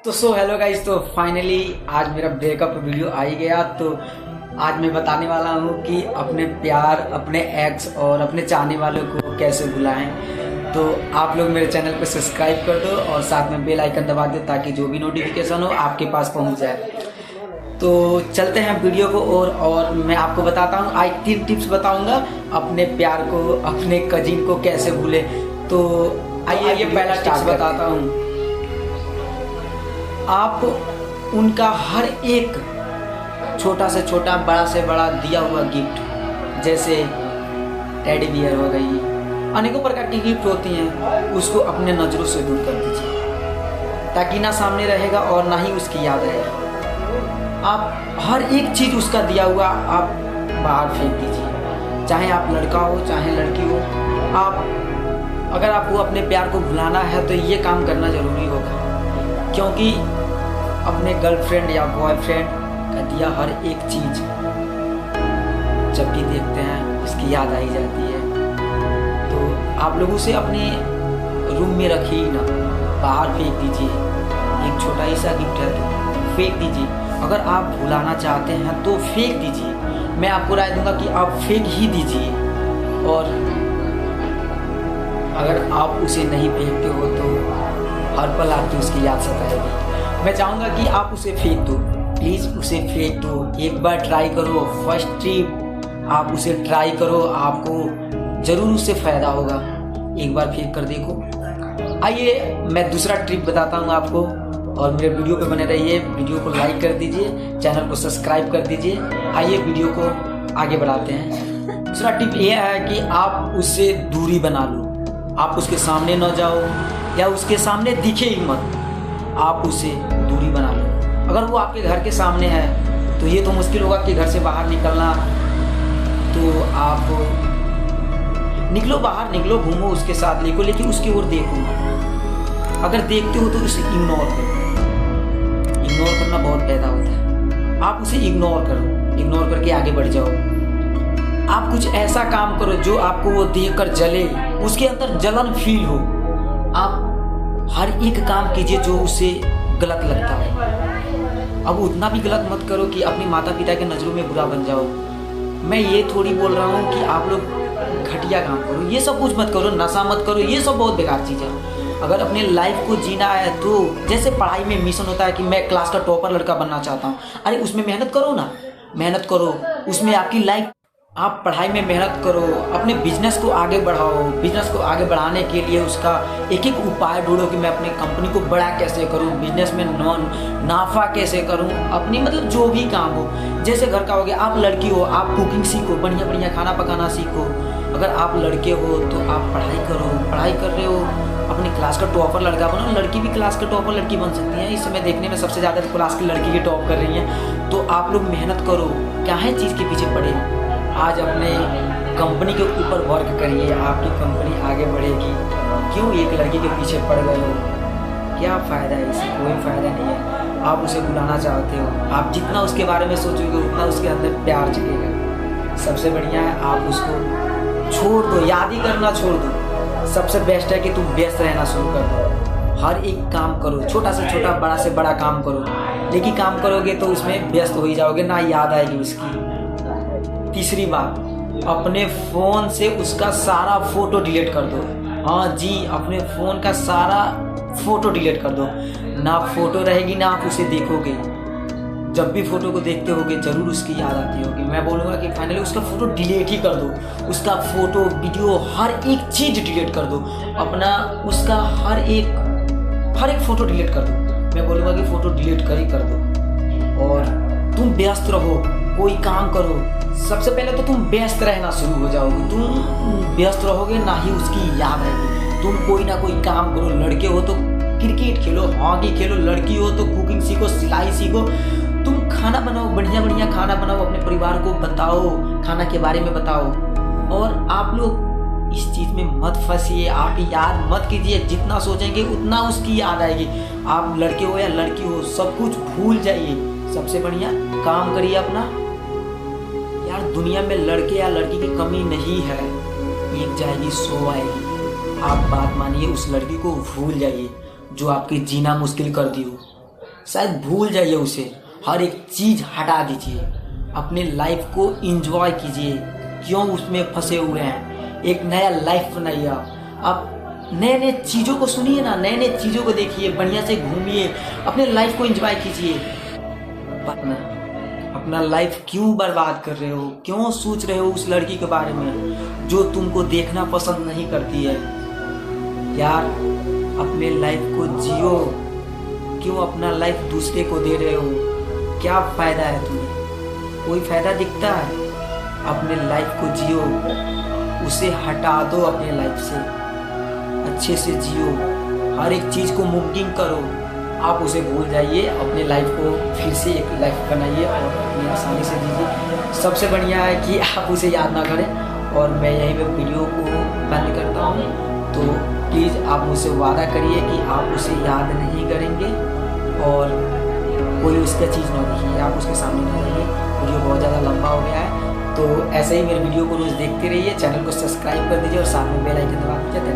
तो hello guys, तो finally आज मेरा ब्रेकअप वीडियो आ ही गया। तो आज मैं बताने वाला हूँ कि अपने प्यार, अपने एक्स और अपने चाहने वालों को कैसे भुलाएं। तो आप लोग मेरे चैनल को सब्सक्राइब कर दो और साथ में बेल आइकन दबा दो ताकि जो भी नोटिफिकेशन हो आपके पास पहुँच जाए। तो चलते हैं वीडियो को और मैं आपको बताता हूँ, आज 3 टिप्स बताऊँगा अपने प्यार को, अपने कजिन को कैसे भूले। तो आइए पहला टिप्स बताता हूँ। आप उनका हर एक छोटा से छोटा, बड़ा से बड़ा दिया हुआ गिफ्ट, जैसे टेडी बियर हो गई, अनेकों प्रकार की गिफ्ट होती हैं, उसको अपने नज़रों से दूर कर दीजिए ताकि ना सामने रहेगा और ना ही उसकी याद रहेगी। आप हर एक चीज़ उसका दिया हुआ आप बाहर फेंक दीजिए, चाहे आप लड़का हो चाहे लड़की हो। अगर आपको अपने प्यार को भुलाना है तो ये काम करना ज़रूरी होगा, क्योंकि अपने गर्लफ्रेंड या बॉयफ्रेंड का दिया हर एक चीज़ जब भी देखते हैं उसकी याद आई जाती है। तो आप लोग उसे अपने रूम में रखिए ना, बाहर फेंक दीजिए। एक छोटा ही सा गिफ्ट है तो फेंक दीजिए। अगर आप भुलाना चाहते हैं तो फेंक दीजिए। मैं आपको राय दूंगा कि आप फेंक ही दीजिए। और अगर आप उसे नहीं फेंकते हो तो हर पल आपकी उसकी याद सताएगी। मैं चाहूँगा कि आप उसे फेंक दो, प्लीज़ उसे फेंक दो। एक बार ट्राई करो, फर्स्ट ट्रिप आप उसे ट्राई करो, आपको ज़रूर उससे फ़ायदा होगा। एक बार फेंक कर देखो। आइए मैं दूसरा ट्रिप बताता हूँ आपको, और मेरे वीडियो पे बने रहिए। वीडियो को लाइक कर दीजिए, चैनल को सब्सक्राइब कर दीजिए। आइए वीडियो को आगे बढ़ाते हैं। दूसरा टिप यह है कि आप उससे दूरी बना लो। आप उसके सामने न जाओ या उसके सामने दिखे ही मत, आप उसे दूरी बना लो। अगर वो आपके घर के सामने है तो ये तो मुश्किल होगा कि घर से बाहर निकलना। तो आप निकलो, बाहर निकलो, घूमो उसके साथ, लेकिन उसकी ओर देखो। अगर देखते हो तो उसे इग्नोर करो। इग्नोर करना बहुत पैदा होता है। आप उसे इग्नोर करो, इग्नोर करके आगे बढ़ जाओ। आप कुछ ऐसा काम करो जो आपको वो देखकर जले, उसके अंदर जलन फील हो। आप हर एक काम कीजिए जो उसे गलत लगता है। अब उतना भी गलत मत करो कि अपने माता पिता के नज़रों में बुरा बन जाओ। मैं ये थोड़ी बोल रहा हूँ कि आप लोग घटिया काम करो, ये सब कुछ मत करो, नशा मत करो, ये सब बहुत बेकार चीज़ है। अगर अपने लाइफ को जीना है तो जैसे पढ़ाई में मिशन होता है कि मैं क्लास का टॉपर लड़का बनना चाहता हूँ, अरे उसमें मेहनत करो ना, मेहनत करो, उसमें आपकी लाइफ। आप पढ़ाई में मेहनत करो, अपने बिजनेस को आगे बढ़ाओ। बिजनेस को आगे बढ़ाने के लिए उसका एक एक उपाय ढूंढो कि मैं अपनी कंपनी को बड़ा कैसे करूं, बिजनेस में नाफा कैसे करूं, अपनी मतलब जो भी काम हो। जैसे घर का हो गया, आप लड़की हो, आप कुकिंग सीखो, बढ़िया बढ़िया खाना पकाना सीखो। अगर आप लड़के हो तो आप पढ़ाई करो, पढ़ाई कर रहे हो, अपनी क्लास का टॉपर लड़का बनो। लड़की भी क्लास का टॉपर लड़की बन सकती है। इस समय देखने में सबसे ज़्यादा क्लास की लड़की की टॉप कर रही हैं। तो आप लोग मेहनत करो, क्या है चीज़ के पीछे पड़े। आज अपने कंपनी के ऊपर वर्क करिए, आपकी कंपनी आगे बढ़ेगी। क्यों एक लड़की के पीछे पड़ गए हो, क्या फ़ायदा है, इससे कोई फ़ायदा नहीं है। आप उसे बुलाना चाहते हो, आप जितना उसके बारे में सोचोगे उतना उसके अंदर प्यार जगेगा। सबसे बढ़िया है आप उसको छोड़ दो, याद ही करना छोड़ दो। सबसे बेस्ट है कि तुम व्यस्त रहना शुरू कर दो। हर एक काम करो, छोटा से छोटा, बड़ा से बड़ा काम करो, लेकिन काम करोगे तो उसमें व्यस्त हो ही जाओगे, ना याद आएगी उसकी। तीसरी बात, अपने फ़ोन से उसका सारा फ़ोटो डिलीट कर दो। हाँ जी, अपने फ़ोन का सारा फ़ोटो डिलीट कर दो। ना फ़ोटो रहेगी ना आप उसे देखोगे। जब भी फ़ोटो को देखते होगे ज़रूर उसकी याद आती होगी। मैं बोलूँगा कि फाइनली उसका फ़ोटो डिलीट ही कर दो। उसका फ़ोटो, वीडियो, हर एक चीज़ डिलीट कर दो। अपना उसका हर एक फ़ोटो डिलीट कर दो। मैं बोलूँगा कि फ़ोटो डिलीट कर दो और तुम व्यस्त रहो, कोई काम करो। सबसे पहले तो तुम व्यस्त रहना शुरू हो जाओगे। तुम व्यस्त रहोगे ना ही उसकी याद आएगी। तुम कोई ना कोई काम करो। लड़के हो तो क्रिकेट खेलो, हॉकी खेलो, लड़की हो तो कुकिंग सीखो, सिलाई सीखो। तुम खाना बनाओ, बढ़िया बढ़िया खाना बनाओ, अपने परिवार को बताओ, खाना के बारे में बताओ। और आप लोग इस चीज़ में मत फंसिए, आप याद मत कीजिए। जितना सोचेंगे उतना उसकी याद आएगी। आप लड़के हो या लड़की हो, सब कुछ भूल जाइए। सबसे बढ़िया काम करिए अपना। यार दुनिया में लड़के या लड़की की कमी नहीं है, एक जाएगी 100 आएगी। आप बात मानिए, उस लड़की को भूल जाइए जो आपकी जीना मुश्किल कर दी हो। शायद भूल जाइए उसे, हर एक चीज़ हटा दीजिए, अपने लाइफ को एंजॉय कीजिए। क्यों उसमें फंसे हुए हैं? एक नया लाइफ बनाइए। आप नए नए चीज़ों को सुनिए ना, नए नए चीज़ों को देखिए, बढ़िया से घूमिए, अपने लाइफ को एंजॉय कीजिए। अपना लाइफ क्यों बर्बाद कर रहे हो? क्यों सोच रहे हो उस लड़की के बारे में जो तुमको देखना पसंद नहीं करती है? यार अपने लाइफ को जियो। क्यों अपना लाइफ दूसरे को दे रहे हो? क्या फ़ायदा है तुम्हें? कोई फ़ायदा दिखता है? अपने लाइफ को जियो, उसे हटा दो अपने लाइफ से, अच्छे से जियो, हर एक चीज़ को मुमकिन करो। आप उसे भूल जाइए, अपने लाइफ को फिर से एक लाइफ बनाइए और अपनी आसानी से जीजिए। सबसे बढ़िया है कि आप उसे याद ना करें। और मैं यहीं पे वीडियो को बंद करता हूँ। तो प्लीज़ आप मुझसे वादा करिए कि आप उसे याद नहीं करेंगे और कोई उसका चीज़ ना देखिए, आप उसके सामने ना जाइए। वीडियो बहुत ज़्यादा लंबा हो गया है, तो ऐसे ही मेरे वीडियो को रोज़ देखते रहिए। चैनल को सब्सक्राइब कर दीजिए और साथ में बेल आइकन दबा दीजिए।